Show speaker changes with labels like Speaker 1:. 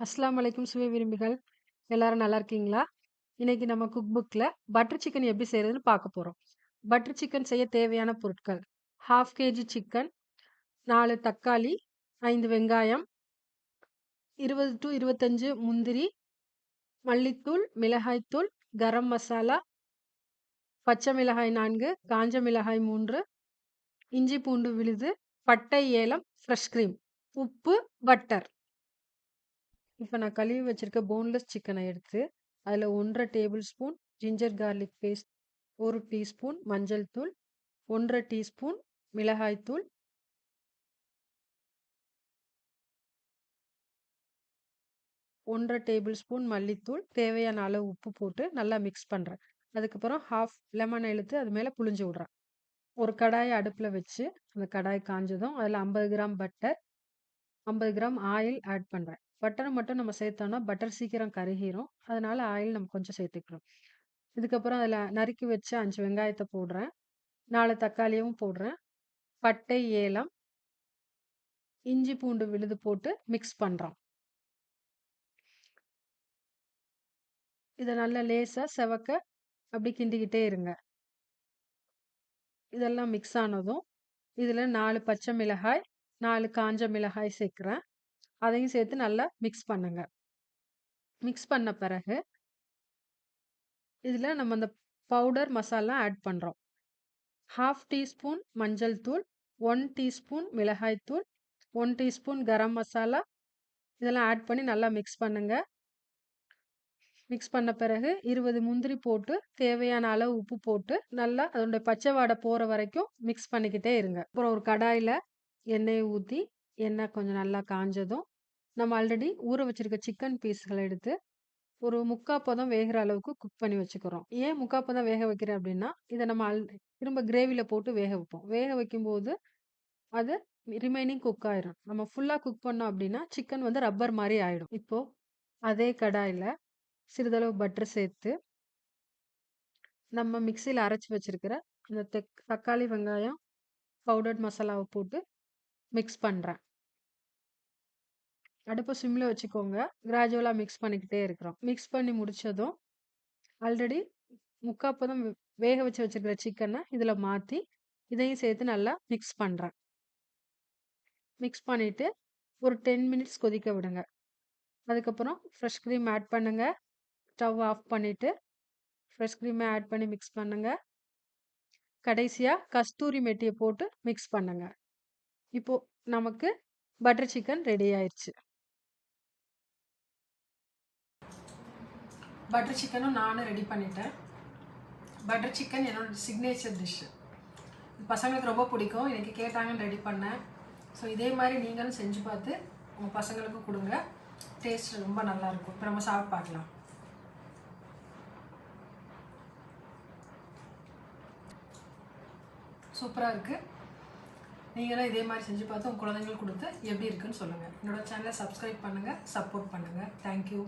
Speaker 1: அஸ்ஸலாமு அலைக்கும் சுவை விரும்பிகள். எல்லாரும் நல்லா இருக்கீங்களா? இன்னைக்கு நம்ம குக் புக்ல பட்டர் சிக்கன் எப்படி செய்றதுன்னு பார்க்க போறோம். பட்டர் சிக்கன் செய்ய தேவையான பொருட்கள்: 1/2 கேஜி சிக்கன், 4 தக்காளி, 5 வெங்காயம், 20 டூ 25 முந்திரி, மல்லித்தூள், மிளகாய்த்தூள், கரம் மசாலா, பச்சை மிளகாய் 4, காஞ்ச மிளகாய் 3, இஞ்சி பூண்டு விழுது, பட்டை, ஏலம், ஃப்ரெஷ் கிரீம், உப்பு, பட்டர். இப்போ நான் கழுவி வச்சிருக்க போன்லெஸ் சிக்கனை எடுத்து அதில் 1½ tablespoon ginger garlic paste, 1 teaspoon மஞ்சள் தூள், 1½ டீஸ்பூன் மிளகாய் தூள், 1½ டேபிள் ஸ்பூன் மல்லித்தூள், தேவையான அளவு உப்பு போட்டு நல்லா மிக்ஸ் பண்ணுறேன். அதுக்கப்புறம் ஹாஃப் லெமன் எடுத்து அது மேலே புழிஞ்சு விட்றேன். ஒரு கடாயை அடுப்பில் வச்சு அந்த கடாய் காஞ்சதும் அதில் 50 gram butter, 50 gram oil add பண்ணுறேன். பட்டரை மட்டும் நம்ம சேர்த்தோம்னா பட்டர் சீக்கிரம் கருகிரும். அதனால ஆயில் நம்ம கொஞ்சம் சேர்த்துக்கிறோம். இதுக்கப்புறம் அதில் நறுக்கி வச்ச 5 வெங்காயத்தை போடுறேன். 4 தக்காளியும் போடுறேன். பட்டை, ஏலம், இஞ்சி பூண்டு விழுது போட்டு மிக்ஸ் பண்ணுறோம். இதை நல்லா லேசாக செவக்க அப்படி கிண்டிக்கிட்டே இருங்க. இதெல்லாம் மிக்ஸ் ஆனதும் இதில் 4 பச்சை மிளகாய், 4 காஞ்ச மிளகாய் சேர்க்குறேன். அதையும் சேர்த்து நல்லா மிக்ஸ் பண்ணுங்க. மிக்ஸ் பண்ண பிறகு இதில் நம்ம அந்த பவுடர் மசாலா ஆட் பண்ணுறோம். 1/2 டீஸ்பூன் மஞ்சள் தூள், 1 டீஸ்பூன் மிளகாய் தூள், 1 டீஸ்பூன் கரம் மசாலா, இதெல்லாம் ஆட் பண்ணி நல்லா மிக்ஸ் பண்ணுங்க. மிக்ஸ் பண்ண பிறகு 20 முந்திரி போட்டு தேவையான அளவு உப்பு போட்டு நல்லா அதோட பச்சை வாடை போகிற வரைக்கும் மிக்ஸ் பண்ணிக்கிட்டே இருங்க. அப்புறம் ஒரு கடாயில் எண்ணெயை ஊற்றி எண்ணெய் கொஞ்சம் நல்லா காஞ்சதும் நம்ம ஆல்ரெடி ஊற வச்சிருக்க சிக்கன் பீஸ்களை எடுத்து ஒரு 3/4 பதம் வேகிற அளவுக்கு குக் பண்ணி வச்சுக்கிறோம். ஏன் 3/4 பதம் வேக வைக்கிறேன் அப்படின்னா, இதை நம்ம திரும்ப கிரேவியில் போட்டு வேக வைப்போம். வேக வைக்கும்போது அது ரிமைனிங் குக் ஆயிரும். நம்ம ஃபுல்லாக குக் பண்ணோம் அப்படின்னா சிக்கன் வந்து ரப்பர் மாதிரி ஆயிடும். இப்போ அதே கடாயில் சிறிதளவு பட்டர் சேர்த்து நம்ம மிக்சியில் அரைச்சி வச்சிருக்கிற அந்த தக்காளி, வெங்காயம், பவுடர்ட் மசாலாவை போட்டு மிக்ஸ் பண்ணுறேன். அடுப்பை சிம்மில் வச்சுக்கோங்க. கிராஜுவலாக மிக்ஸ் பண்ணிக்கிட்டே இருக்கிறோம். மிக்ஸ் பண்ணி முடிச்சதும் ஆல்ரெடி 3/4 பதம் வேக வச்சு வச்சிருக்கிற சிக்கனை இதில் மாற்றி இதையும் சேர்த்து நல்லா மிக்ஸ் பண்ணுறேன். மிக்ஸ் பண்ணிவிட்டு ஒரு 10 மினிட்ஸ் கொதிக்க விடுங்க. அதுக்கப்புறம் ஃப்ரெஷ் க்ரீம் ஆட் பண்ணுங்க. ஸ்டவ் ஆஃப் பண்ணிவிட்டு ஃப்ரெஷ் க்ரீமை ஆட் பண்ணி மிக்ஸ் பண்ணுங்க. கடைசியாக கஸ்தூரி மெட்டியை போட்டு மிக்ஸ் பண்ணுங்க. இப்போ நமக்கு பட்டர் சிக்கன் ரெடி ஆயிடுச்சு. பட்டர் சிக்கனும் நானும் ரெடி பண்ணிட்டேன். பட்டர் சிக்கன் என்னோட சிக்னேச்சர் டிஷ்ஷு. பசங்களுக்கு ரொம்ப பிடிக்கும். எனக்கு கேட்டாங்கன்னு ரெடி பண்ணேன். ஸோ இதே மாதிரி நீங்களும் செஞ்சு பார்த்து உங்கள் பசங்களுக்கு கொடுங்க. டேஸ்ட் ரொம்ப நல்லாயிருக்கும். இப்போ நம்ம சாப்பிட்டு பார்க்கலாம். சூப்பராக இருக்குது. நீங்களும் இதே மாதிரி செஞ்சு பார்த்து உங்கள் குழந்தைங்களுக்கு கொடுத்து எப்படி இருக்குன்னு சொல்லுங்கள். என்னோடய சேனலை சப்ஸ்கிரைப் பண்ணுங்கள், சப்போர்ட் பண்ணுங்கள். தேங்க்யூ.